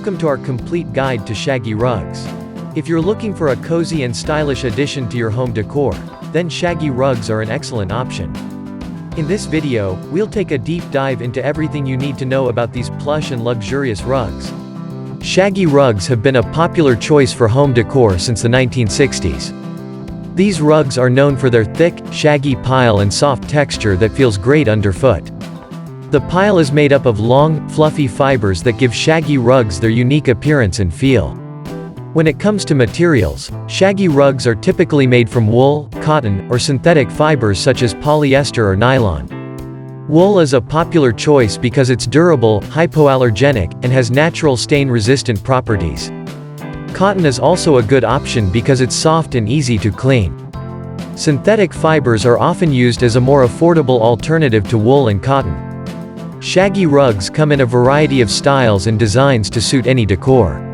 Welcome to our complete guide to Shaggy rugs. If you're looking for a cozy and stylish addition to your home decor, then Shaggy rugs are an excellent option. In this video, we'll take a deep dive into everything you need to know about these plush and luxurious rugs. Shaggy rugs have been a popular choice for home decor since the 1960s. These rugs are known for their thick, shaggy pile and soft texture that feels great underfoot. The pile is made up of long, fluffy fibers that give Shaggy rugs their unique appearance and feel. When it comes to materials, Shaggy rugs are typically made from wool, cotton, or synthetic fibers such as polyester or nylon. Wool is a popular choice because it's durable, hypoallergenic, and has natural stain-resistant properties. Cotton is also a good option because it's soft and easy to clean. Synthetic fibers are often used as a more affordable alternative to wool and cotton. Shaggy rugs come in a variety of styles and designs to suit any decor.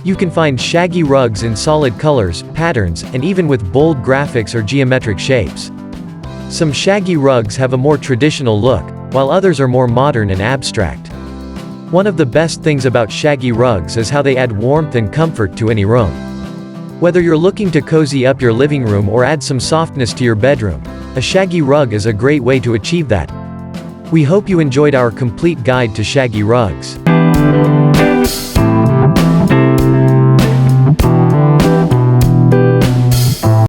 You can find Shaggy rugs in solid colors, patterns, and even with bold graphics or geometric shapes. Some Shaggy rugs have a more traditional look, while others are more modern and abstract. One of the best things about Shaggy rugs is how they add warmth and comfort to any room. Whether you're looking to cozy up your living room or add some softness to your bedroom, a Shaggy rug is a great way to achieve that. We hope you enjoyed our complete guide to Shaggy rugs.